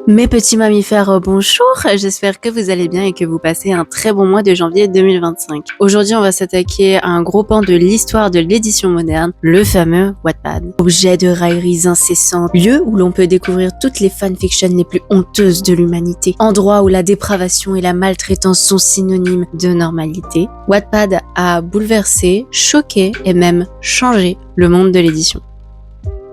Mes petits mammifères, bonjour, j'espère que vous allez bien et que vous passez un très bon mois de janvier 2025. Aujourd'hui, on va s'attaquer à un gros pan de l'histoire de l'édition moderne, le fameux Wattpad. Objet de railleries incessantes, lieu où l'on peut découvrir toutes les fanfictions les plus honteuses de l'humanité, endroit où la dépravation et la maltraitance sont synonymes de normalité. Wattpad a bouleversé, choqué et même changé le monde de l'édition.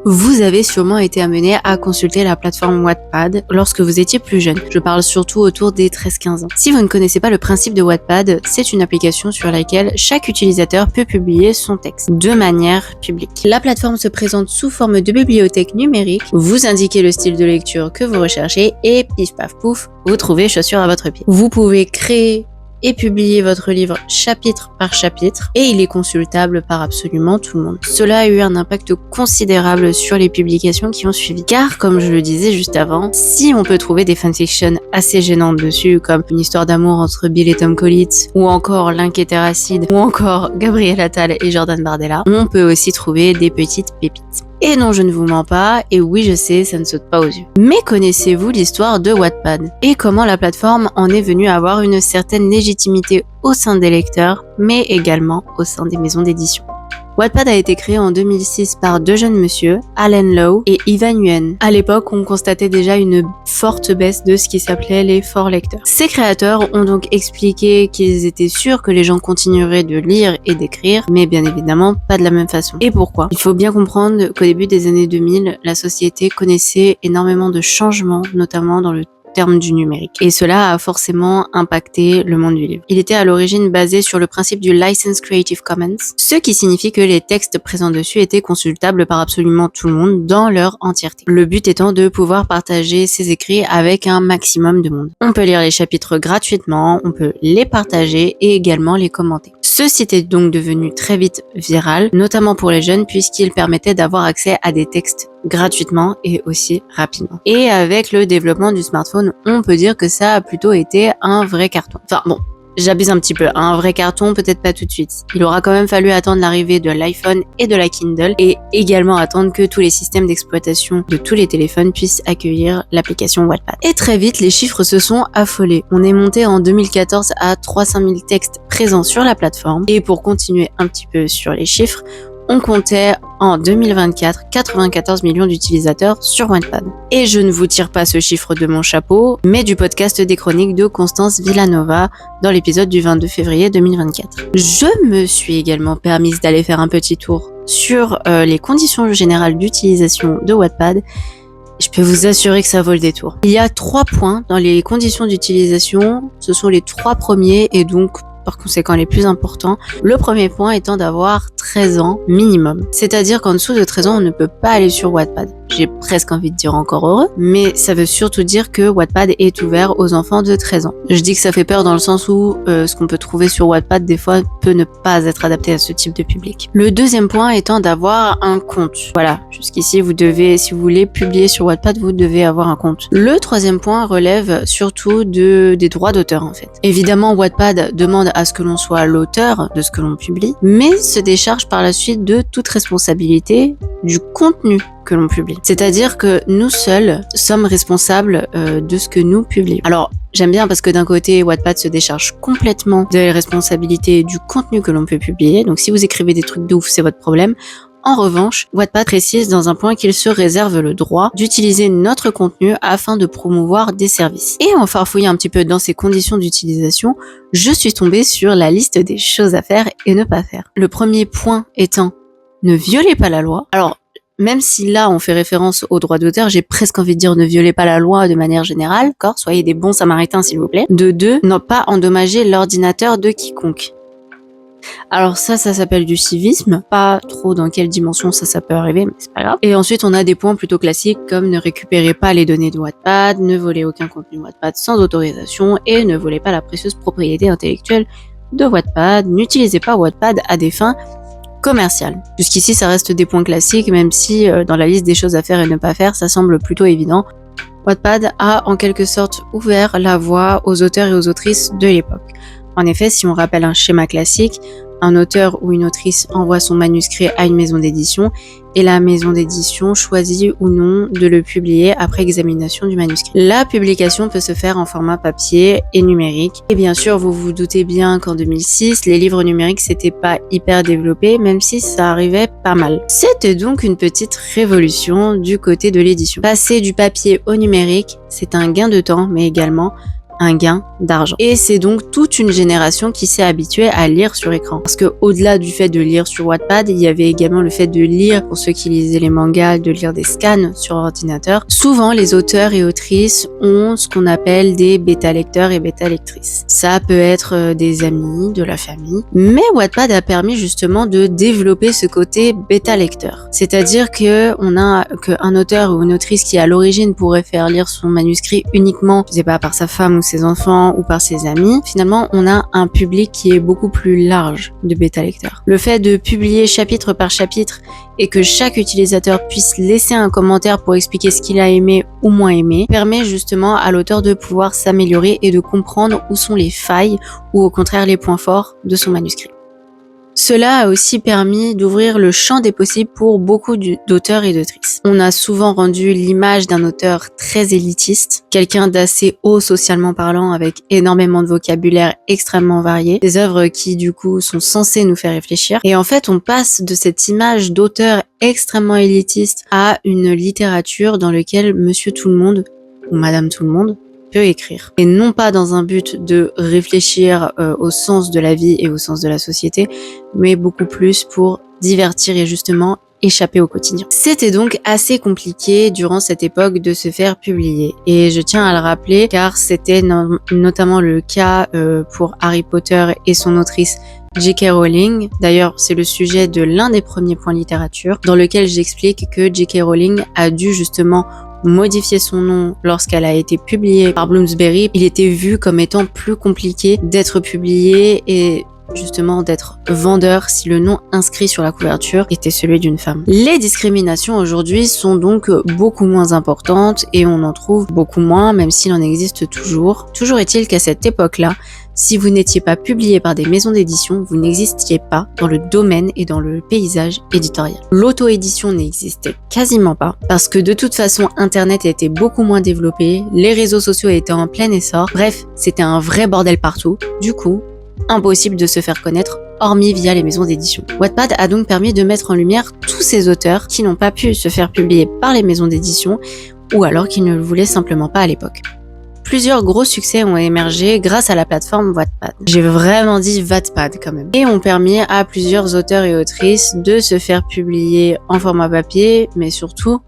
Vous avez sûrement été amené à consulter la plateforme Wattpad lorsque vous étiez plus jeune. Je parle surtout autour des 13-15 ans. Si vous ne connaissez pas le principe de Wattpad, c'est une application sur laquelle chaque utilisateur peut publier son texte de manière publique. La plateforme se présente sous forme de bibliothèque numérique, vous indiquez le style de lecture que vous recherchez et pif paf pouf, vous trouvez chaussure à votre pied. Vous pouvez créer et publier votre livre chapitre par chapitre et il est consultable par absolument tout le monde. Cela a eu un impact considérable sur les publications qui ont suivi car, comme je le disais juste avant, si on peut trouver des fanfictions assez gênantes dessus comme une histoire d'amour entre Bill et Tom Collins ou encore L'Inquiétéracide ou encore Gabriel Attal et Jordan Bardella, on peut aussi trouver des petites pépites. Et non, je ne vous mens pas, et oui, je sais, ça ne saute pas aux yeux. Mais connaissez-vous l'histoire de Wattpad et comment la plateforme en est venue à avoir une certaine légitimité au sein des lecteurs, mais également au sein des maisons d'édition? Wattpad a été créé en 2006 par deux jeunes messieurs, Alan Lowe et Ivan Nguyen. À l'époque, on constatait déjà une forte baisse de ce qui s'appelait les forts lecteurs. Ces créateurs ont donc expliqué qu'ils étaient sûrs que les gens continueraient de lire et d'écrire, mais bien évidemment pas de la même façon. Et pourquoi? Il faut bien comprendre qu'au début des années 2000, la société connaissait énormément de changements, notamment dans le terme du numérique. Et cela a forcément impacté le monde du livre. Il était à l'origine basé sur le principe du License Creative Commons, ce qui signifie que les textes présents dessus étaient consultables par absolument tout le monde dans leur entièreté. Le but étant de pouvoir partager ses écrits avec un maximum de monde. On peut lire les chapitres gratuitement, on peut les partager et également les commenter. Ce site est donc devenu très vite viral, notamment pour les jeunes puisqu'il permettait d'avoir accès à des textes gratuitement et aussi rapidement. Et avec le développement du smartphone, on peut dire que ça a plutôt été un vrai carton. Enfin bon, j'abuse un petit peu, un vrai carton peut-être pas tout de suite. Il aura quand même fallu attendre l'arrivée de l'iPhone et de la Kindle et également attendre que tous les systèmes d'exploitation de tous les téléphones puissent accueillir l'application Wattpad. Et très vite, les chiffres se sont affolés. On est monté en 2014 à 300 000 textes présents sur la plateforme et pour continuer un petit peu sur les chiffres, on comptait en 2024 94 millions d'utilisateurs sur Wattpad. Et je ne vous tire pas ce chiffre de mon chapeau, mais du podcast des chroniques de Constance Villanova dans l'épisode du 22 février 2024. Je me suis également permise d'aller faire un petit tour sur les conditions générales d'utilisation de Wattpad. Je peux vous assurer que ça vaut le détour. Il y a 3 points dans les conditions d'utilisation, ce sont les 3 premiers et donc par conséquent les plus importants. Le premier point étant d'avoir 13 ans minimum. C'est-à-dire qu'en dessous de 13 ans, on ne peut pas aller sur Wattpad. J'ai presque envie de dire encore heureux, mais ça veut surtout dire que Wattpad est ouvert aux enfants de 13 ans. Je dis que ça fait peur dans le sens où ce qu'on peut trouver sur Wattpad des fois peut ne pas être adapté à ce type de public. Le deuxième point étant d'avoir un compte. Voilà, jusqu'ici vous devez, si vous voulez publier sur Wattpad, vous devez avoir un compte. Le troisième point relève surtout des droits d'auteur en fait. Évidemment, Wattpad demande à ce que l'on soit l'auteur de ce que l'on publie, mais se décharge par la suite de toute responsabilité du contenu que l'on publie. C'est-à-dire que nous seuls sommes responsables de ce que nous publions. Alors, j'aime bien parce que d'un côté, Wattpad se décharge complètement des responsabilités du contenu que l'on peut publier. Donc si vous écrivez des trucs de ouf, c'est votre problème. En revanche, Wattpad précise dans un point qu'il se réserve le droit d'utiliser notre contenu afin de promouvoir des services. Et en farfouillant un petit peu dans ces conditions d'utilisation, je suis tombée sur la liste des choses à faire et ne pas faire. Le premier point étant ne violez pas la loi. Alors, même si là on fait référence aux droits d'auteur, j'ai presque envie de dire ne violez pas la loi de manière générale, d'accord ? Soyez des bons samaritains s'il vous plaît. De 2, ne pas endommager l'ordinateur de quiconque. Alors ça s'appelle du civisme, pas trop dans quelle dimension ça peut arriver, mais c'est pas grave. Et ensuite on a des points plutôt classiques comme ne récupérez pas les données de Wattpad, ne volez aucun contenu Wattpad sans autorisation et ne volez pas la précieuse propriété intellectuelle de Wattpad, n'utilisez pas Wattpad à des fins commerciales. Jusqu'ici ça reste des points classiques, même si dans la liste des choses à faire et ne pas faire, ça semble plutôt évident. Wattpad a en quelque sorte ouvert la voie aux auteurs et aux autrices de l'époque. En effet, si on rappelle un schéma classique, un auteur ou une autrice envoie son manuscrit à une maison d'édition et la maison d'édition choisit ou non de le publier après examination du manuscrit. La publication peut se faire en format papier et numérique. Et bien sûr, vous vous doutez bien qu'en 2006, les livres numériques c'était pas hyper développé, même si ça arrivait pas mal. C'était donc une petite révolution du côté de l'édition. Passer du papier au numérique, c'est un gain de temps, mais également un gain d'argent. Et c'est donc toute une génération qui s'est habituée à lire sur écran. Parce que au-delà du fait de lire sur Wattpad, il y avait également le fait de lire, pour ceux qui lisaient les mangas, de lire des scans sur ordinateur. Souvent, les auteurs et autrices ont ce qu'on appelle des bêta-lecteurs et bêta-lectrices. Ça peut être des amis, de la famille. Mais Wattpad a permis justement de développer ce côté bêta-lecteur. C'est-à-dire qu'un auteur ou une autrice qui à l'origine pourrait faire lire son manuscrit uniquement, je sais pas, par sa femme ou ses enfants ou par ses amis, finalement on a un public qui est beaucoup plus large de bêta-lecteurs. Le fait de publier chapitre par chapitre et que chaque utilisateur puisse laisser un commentaire pour expliquer ce qu'il a aimé ou moins aimé permet justement à l'auteur de pouvoir s'améliorer et de comprendre où sont les failles ou au contraire les points forts de son manuscrit. Cela a aussi permis d'ouvrir le champ des possibles pour beaucoup d'auteurs et d'autrices. On a souvent rendu l'image d'un auteur très élitiste, quelqu'un d'assez haut socialement parlant avec énormément de vocabulaire extrêmement varié, des œuvres qui du coup sont censées nous faire réfléchir. Et en fait, on passe de cette image d'auteur extrêmement élitiste à une littérature dans laquelle Monsieur Tout le Monde ou Madame Tout le Monde peut écrire. Et non pas dans un but de réfléchir au sens de la vie et au sens de la société, mais beaucoup plus pour divertir et justement échapper au quotidien. C'était donc assez compliqué durant cette époque de se faire publier. Et je tiens à le rappeler car c'était notamment le cas pour Harry Potter et son autrice J.K. Rowling. D'ailleurs, c'est le sujet de l'un des premiers points littérature dans lequel j'explique que J.K. Rowling a dû justement modifier son nom lorsqu'elle a été publiée par Bloomsbury. Il était vu comme étant plus compliqué d'être publié et justement d'être vendeur si le nom inscrit sur la couverture était celui d'une femme. Les discriminations aujourd'hui sont donc beaucoup moins importantes et on en trouve beaucoup moins, même s'il en existe toujours. Toujours est-il qu'à cette époque-là, si vous n'étiez pas publié par des maisons d'édition, vous n'existiez pas dans le domaine et dans le paysage éditorial. L'auto-édition n'existait quasiment pas parce que de toute façon, Internet était beaucoup moins développé, les réseaux sociaux étaient en plein essor, bref, c'était un vrai bordel partout. Du coup, impossible de se faire connaître hormis via les maisons d'édition. Wattpad a donc permis de mettre en lumière tous ces auteurs qui n'ont pas pu se faire publier par les maisons d'édition ou alors qui ne le voulaient simplement pas à l'époque. Plusieurs gros succès ont émergé grâce à la plateforme Wattpad. J'ai vraiment dit Wattpad quand même. Et ont permis à plusieurs auteurs et autrices de se faire publier en format papier, mais surtout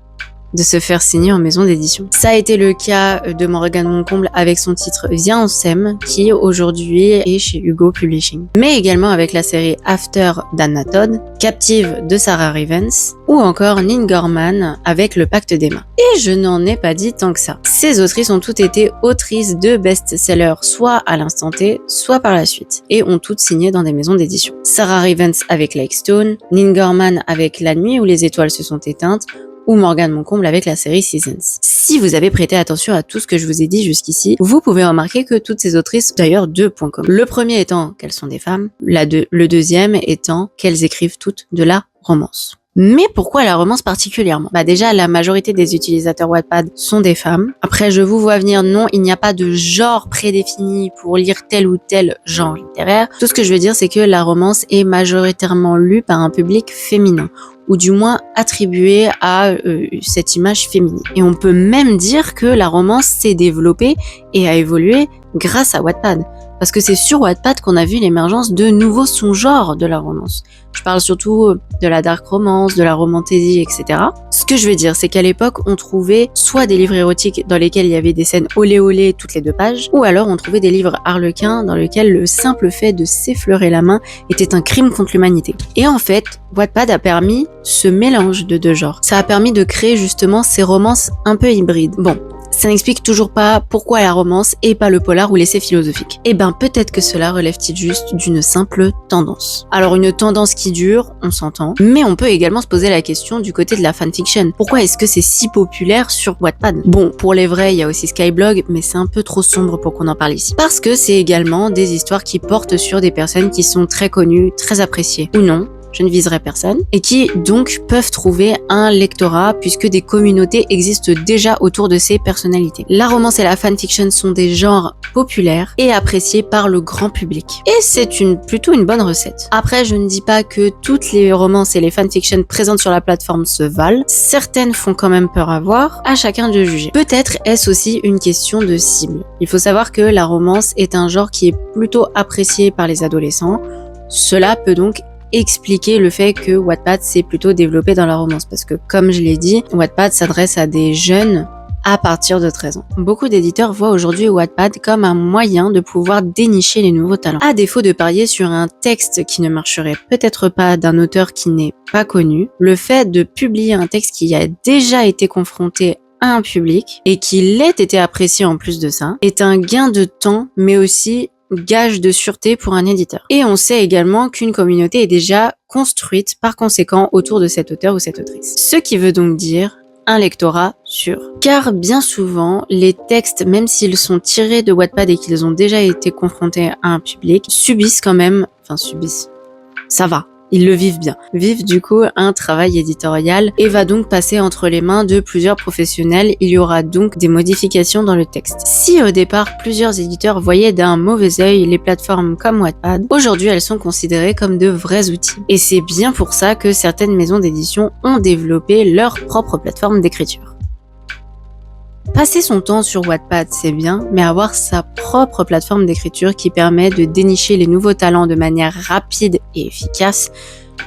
de se faire signer en maison d'édition. Ça a été le cas de Morgane Moncomble avec son titre Viens on s'aime, qui aujourd'hui est chez Hugo Publishing. Mais également avec la série After d'Anna Todd, Captive de Sarah Rivens, ou encore Nin Gorman avec Le Pacte des Mains. Et je n'en ai pas dit tant que ça. Ces autrices ont toutes été autrices de best-sellers, soit à l'instant T, soit par la suite, et ont toutes signé dans des maisons d'édition. Sarah Rivens avec Like Stone, Nin Gorman avec La nuit où les étoiles se sont éteintes, ou Morgane Moncomble avec la série Seasons. Si vous avez prêté attention à tout ce que je vous ai dit jusqu'ici, vous pouvez remarquer que toutes ces autrices ont d'ailleurs 2 points communs. Le premier étant qu'elles sont des femmes, le deuxième étant qu'elles écrivent toutes de la romance. Mais pourquoi la romance particulièrement ? Déjà, la majorité des utilisateurs Wattpad sont des femmes. Après, je vous vois venir, non, il n'y a pas de genre prédéfini pour lire tel ou tel genre littéraire. Tout ce que je veux dire, c'est que la romance est majoritairement lue par un public féminin, ou du moins attribuée à cette image féminine. Et on peut même dire que la romance s'est développée et a évolué grâce à Wattpad. Parce que c'est sur Wattpad qu'on a vu l'émergence de nouveaux sous-genres de la romance. Je parle surtout de la dark romance, de la romantasy, etc. Ce que je veux dire, c'est qu'à l'époque, on trouvait soit des livres érotiques dans lesquels il y avait des scènes olé olé toutes les 2 pages, ou alors on trouvait des livres harlequins dans lesquels le simple fait de s'effleurer la main était un crime contre l'humanité. Et en fait, Wattpad a permis ce mélange de 2 genres. Ça a permis de créer justement ces romances un peu hybrides. Bon, ça n'explique toujours pas pourquoi la romance et pas le polar ou l'essai philosophique. Eh ben peut-être que cela relève-t-il juste d'une simple tendance. Alors une tendance qui dure, on s'entend, mais on peut également se poser la question du côté de la fanfiction. Pourquoi est-ce que c'est si populaire sur Wattpad? Bon, pour les vrais, il y a aussi Skyblog, mais c'est un peu trop sombre pour qu'on en parle ici. Parce que c'est également des histoires qui portent sur des personnes qui sont très connues, très appréciées, ou non, je ne viserai personne, et qui donc peuvent trouver un lectorat puisque des communautés existent déjà autour de ces personnalités. La romance et la fanfiction sont des genres populaires et appréciés par le grand public. Et c'est plutôt une bonne recette. Après, je ne dis pas que toutes les romances et les fanfictions présentes sur la plateforme se valent. Certaines font quand même peur à voir, à chacun de juger. Peut-être est-ce aussi une question de cible. Il faut savoir que la romance est un genre qui est plutôt apprécié par les adolescents. Cela peut donc expliquer le fait que Wattpad s'est plutôt développé dans la romance parce que comme je l'ai dit, Wattpad s'adresse à des jeunes à partir de 13 ans. Beaucoup d'éditeurs voient aujourd'hui Wattpad comme un moyen de pouvoir dénicher les nouveaux talents. À défaut de parier sur un texte qui ne marcherait peut-être pas d'un auteur qui n'est pas connu, le fait de publier un texte qui a déjà été confronté à un public et qui l'ait été apprécié en plus de ça est un gain de temps mais aussi gage de sûreté pour un éditeur. Et on sait également qu'une communauté est déjà construite par conséquent autour de cet auteur ou cette autrice. Ce qui veut donc dire un lectorat sûr. Car bien souvent, les textes, même s'ils sont tirés de Wattpad et qu'ils ont déjà été confrontés à un public, ça va. Ils le vivent bien. Vivent du coup un travail éditorial et va donc passer entre les mains de plusieurs professionnels. Il y aura donc des modifications dans le texte. Si au départ plusieurs éditeurs voyaient d'un mauvais œil les plateformes comme Wattpad, aujourd'hui elles sont considérées comme de vrais outils. Et c'est bien pour ça que certaines maisons d'édition ont développé leur propre plateforme d'écriture. Passer son temps sur Wattpad, c'est bien, mais avoir sa propre plateforme d'écriture qui permet de dénicher les nouveaux talents de manière rapide et efficace,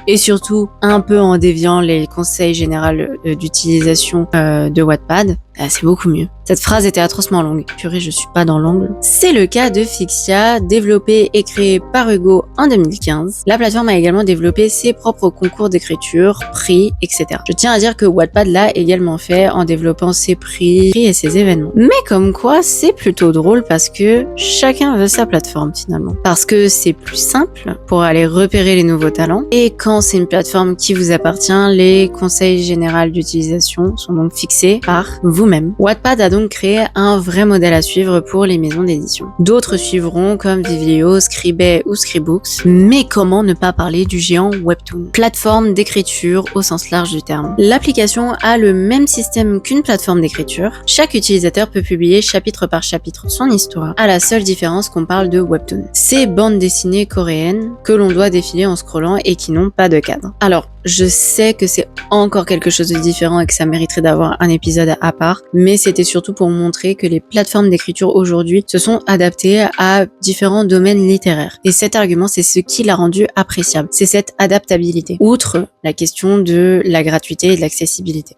et surtout un peu en déviant les conseils généraux d'utilisation de Wattpad, c'est beaucoup mieux. Cette phrase était atrocement longue. Purée, je suis pas dans l'angle. C'est le cas de Fixia, développé et créé par Hugo en 2015. La plateforme a également développé ses propres concours d'écriture, prix, etc. Je tiens à dire que Wattpad l'a également fait en développant ses prix et ses événements. Mais comme quoi, c'est plutôt drôle parce que chacun veut sa plateforme finalement. Parce que c'est plus simple pour aller repérer les nouveaux talents. Et quand c'est une plateforme qui vous appartient, les conseils généraux d'utilisation sont donc fixés par vous-même. Wattpad a donc créé un vrai modèle à suivre pour les maisons d'édition. D'autres suivront comme Vivieo, Scribd ou Scribooks. Mais comment ne pas parler du géant Webtoon, plateforme d'écriture au sens large du terme. L'application a le même système qu'une plateforme d'écriture. Chaque utilisateur peut publier chapitre par chapitre son histoire, à la seule différence qu'on parle de Webtoon. Ces bandes dessinées coréennes que l'on doit défiler en scrollant et qui n'ont pas de cadre. Alors, je sais que c'est encore quelque chose de différent et que ça mériterait d'avoir un épisode à part, mais c'était surtout pour montrer que les plateformes d'écriture aujourd'hui se sont adaptées à différents domaines littéraires. Et cet argument, c'est ce qui l'a rendu appréciable. C'est cette adaptabilité. Outre la question de la gratuité et de l'accessibilité.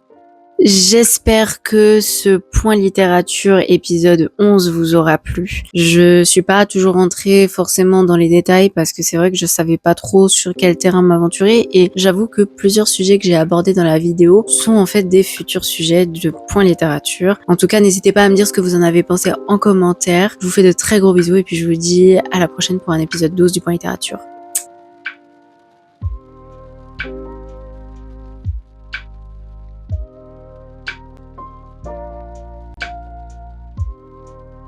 J'espère que ce point littérature épisode 11 vous aura plu. Je suis pas toujours rentrée forcément dans les détails parce que c'est vrai que je savais pas trop sur quel terrain m'aventurer et j'avoue que plusieurs sujets que j'ai abordés dans la vidéo sont en fait des futurs sujets de point littérature. En tout cas, n'hésitez pas à me dire ce que vous en avez pensé en commentaire. Je vous fais de très gros bisous et puis je vous dis à la prochaine pour un épisode 12 du point littérature.